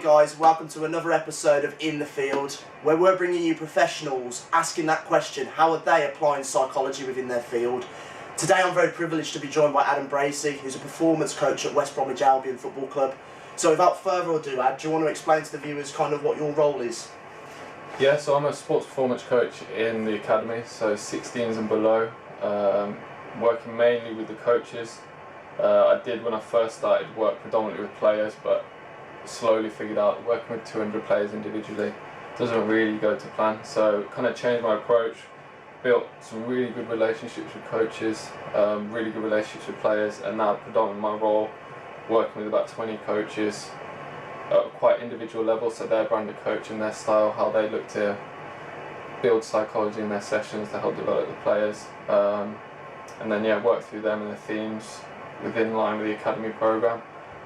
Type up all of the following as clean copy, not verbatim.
guys, welcome to another episode of In the Field, where we're bringing you professionals asking that question, how are they applying psychology within their field? Today I'm very privileged to be joined by Adam Bracey, who's a performance coach at West Bromwich Albion Football Club. So without further ado, Ad, do you want to explain to the viewers kind of what your role is? Yeah, so I'm a sports performance coach in the academy, so 16s and below, working mainly with the coaches. I did, when I first started, work predominantly with players, but slowly figured out working with 200 players individually doesn't really go to plan, so kind of changed my approach, built some really good relationships with coaches, really good relationships with players, and now predominantly my role working with about 20 coaches at quite individual level, so their brand of coach and their style, how they look to build psychology in their sessions to help develop the players, and then work through them and the themes within line with the academy program.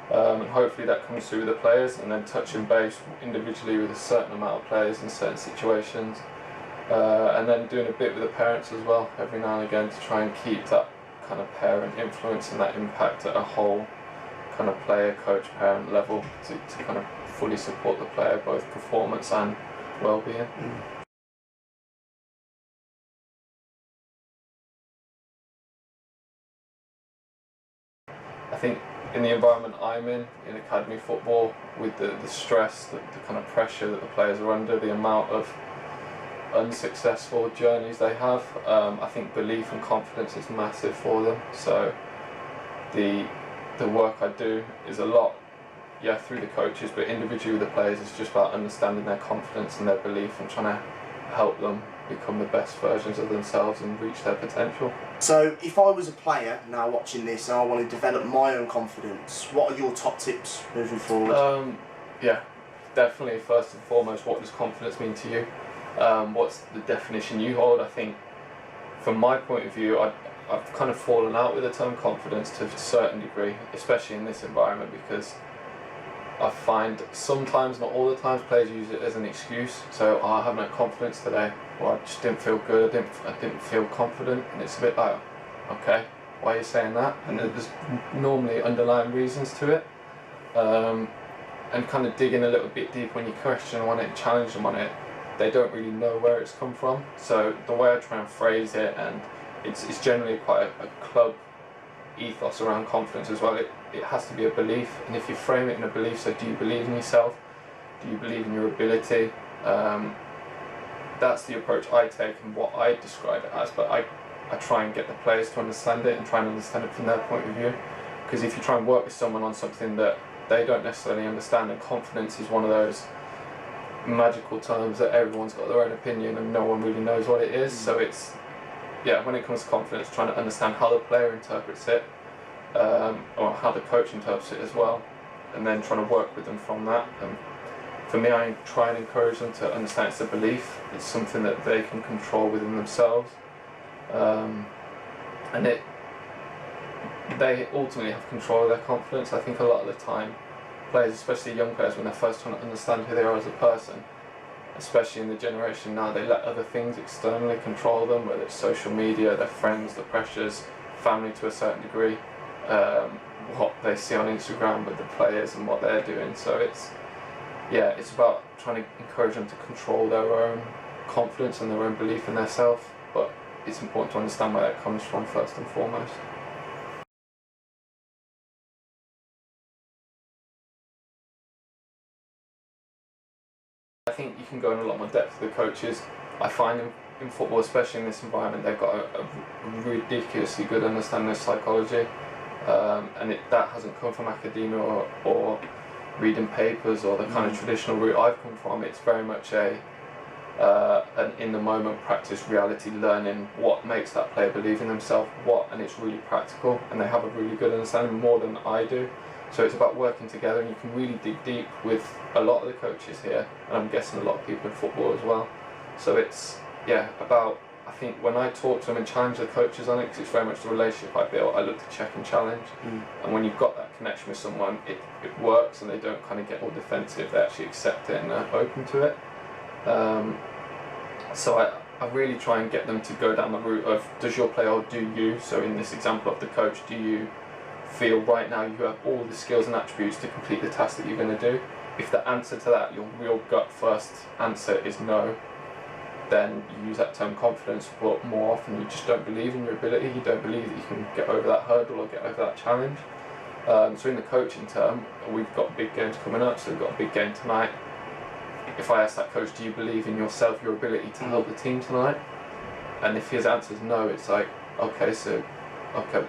And hopefully that comes through with the players, and then touching base individually with a certain amount of players in certain situations, and then doing a bit with the parents as well every now and again to try and keep that kind of parent influence and that impact at a whole kind of player, coach, parent level to kind of fully support the player, both performance and well-being. I think in the environment I'm in academy football, with the stress, the kind of pressure that the players are under, the amount of unsuccessful journeys they have, I think belief and confidence is massive for them. So the work I do is a lot, through the coaches, but individually with the players, it's just about understanding their confidence and their belief and trying to help them become the best versions of themselves and reach their potential. So if I was a player now watching this and I want to develop my own confidence, what are your top tips moving forward? Definitely first and foremost, what does confidence mean to you? What's the definition you hold? I think from my point of view, I've kind of fallen out with the term confidence to a certain degree, especially in this environment, because I find sometimes, not all the times, players use it as an excuse. So I have no confidence today, or I just didn't feel good, I didn't feel confident, and it's a bit like, okay, why are you saying that? And there's normally underlying reasons to it, and kind of digging a little bit deeper when you question them on it, challenge them on it, they don't really know where it's come from. So the way I try and phrase it, and it's generally quite a club ethos around confidence as well. It has to be a belief, and if you frame it in a belief, so do you believe in yourself? Do you believe in your ability? That's the approach I take and what I describe it as, but I try and get the players to understand it and try and understand it from their point of view, because if you try and work with someone on something that they don't necessarily understand, and confidence is one of those magical terms that everyone's got their own opinion and no one really knows what it is, so it's when it comes to confidence, trying to understand how the player interprets it, or how the coach interprets it as well, and then trying to work with them from that. And for me, I try and encourage them to understand it's a belief, it's something that they can control within themselves, and they ultimately have control of their confidence. I think a lot of the time, players, especially young players, when they're first trying to understand who they are as a person, especially in the generation now, they let other things externally control them, whether it's social media, their friends, the pressures, family to a certain degree, what they see on Instagram with the players and what they're doing. So it's about trying to encourage them to control their own confidence and their own belief in themselves, but it's important to understand where that comes from first and foremost. I think you can go in a lot more depth with the coaches. I find in football, especially in this environment, they've got a ridiculously good understanding of psychology, and that hasn't come from academia or reading papers or the kind of traditional route I've come from. It's very much an in-the-moment practice, reality, learning what makes that player believe in themselves, and it's really practical, and they have a really good understanding, more than I do. So it's about working together, and you can really dig deep with a lot of the coaches here, and I'm guessing a lot of people in football as well. So it's about, I think when I talk to them and challenge the coaches on it, because it's very much the relationship I built, I look to check and challenge, and when you've got that connection with someone, it works, and they don't kind of get all defensive, they actually accept it and are open to it. So I really try and get them to go down the route of, does your player, or do you, so in this example of the coach, do you feel right now you have all the skills and attributes to complete the task that you're going to do? if the answer to that, your real gut first answer is no, then you use that term confidence, but more often you just don't believe in your ability, you don't believe that you can get over that hurdle or get over that challenge. So in the coaching term, we've got big games coming up, so we've got a big game tonight. If I ask that coach, do you believe in yourself, your ability to help the team tonight? And if his answer is no, it's like, okay,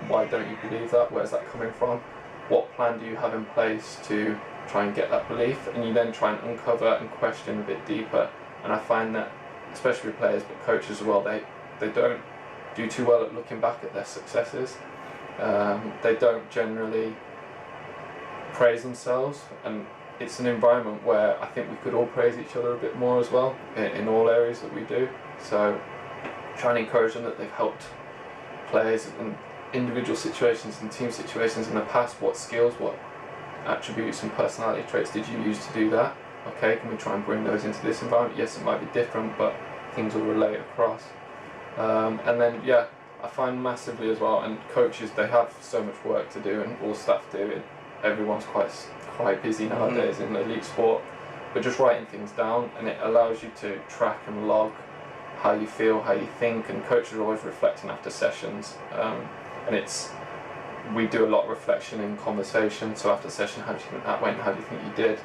why don't you believe that? Where's that coming from? What plan do you have in place to try and get that belief? And you then try and uncover and question a bit deeper. And I find that, especially with players, but coaches as well, they don't do too well at looking back at their successes. They don't generally praise themselves, and it's an environment where I think we could all praise each other a bit more as well in all areas that we do. So try and encourage them that they've helped players in individual situations and team situations in the past. What skills, what attributes and personality traits did you use to do that? Okay, can we try and bring those into this environment? Yes, it might be different, but things will relate across. And then, yeah, I find massively as well, and coaches, they have so much work to do, and all staff do it. Everyone's quite busy nowadays in elite sport, but just writing things down, and it allows you to track and log how you feel, how you think, and coaches are always reflecting after sessions. And we do a lot of reflection in conversation, so after session, how do you think that went, how do you think you did?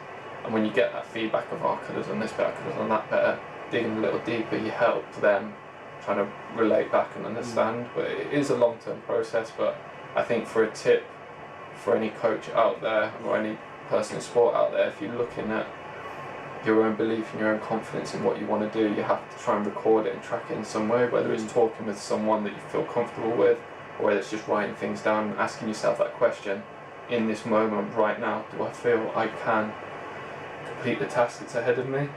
And when you get that feedback of, oh, I could have done this better, I could have done that better, digging a little deeper, you help them trying to relate back and understand. But it is a long-term process. But I think for a tip for any coach out there or any person in sport out there, if you're looking at your own belief and your own confidence in what you want to do, you have to try and record it and track it in some way, whether it's talking with someone that you feel comfortable with, or whether it's just writing things down and asking yourself that question, in this moment right now, do I feel I can complete the task that's ahead of me?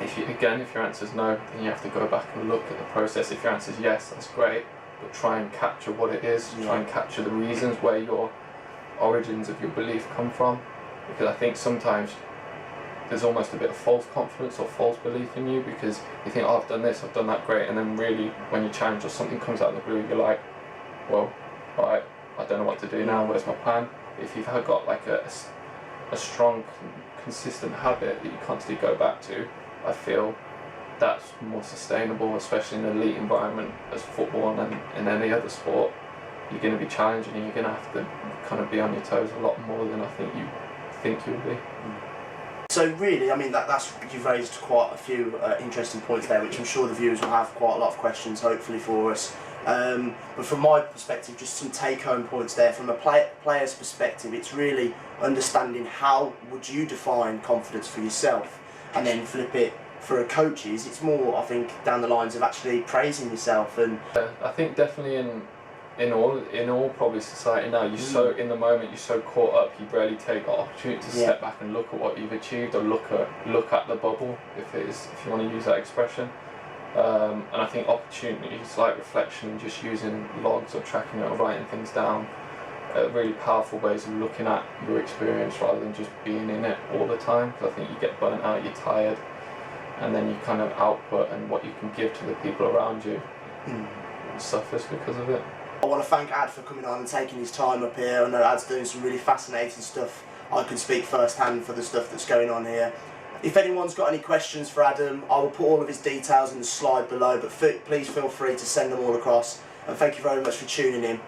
If your answer is no, then you have to go back and look at the process. If your answer is yes, that's great, but try and capture what it is, try and capture the reasons where your origins of your belief come from, because I think sometimes there's almost a bit of false confidence or false belief in you, because you think, oh, I've done this, I've done that, great, and then really when you challenge or something comes out of the blue, you're like, well, right, I don't know what to do now, where's my plan? If you've got like a strong, consistent habit that you constantly go back to, I feel that's more sustainable, especially in an elite environment as football and in any other sport. You're going to be challenging and you're going to have to kind of be on your toes a lot more than I think you'll be. So really, I mean, that's you've raised quite a few interesting points there, which I'm sure the viewers will have quite a lot of questions, hopefully, for us. But from my perspective, just some take-home points there. From a player's perspective, it's really understanding how would you define confidence for yourself, and then flip it for a coaches. It's more, I think, down the lines of actually praising yourself. And I think definitely in all probably society now, you're so in the moment, you're so caught up, you barely take the opportunity to step back and look at what you've achieved, or look at the bubble, if you want to use that expression. And I think opportunities like reflection and just using logs or tracking it or writing things down are really powerful ways of looking at your experience rather than just being in it all the time, because I think you get burnt out, you're tired, and then you kind of output and what you can give to the people around you suffers because of it. I want to thank Ad for coming on and taking his time up here. I know Ad's doing some really fascinating stuff. I can speak firsthand for the stuff that's going on here. If anyone's got any questions for Adam, I will put all of his details in the slide below, but please feel free to send them all across. And thank you very much for tuning in.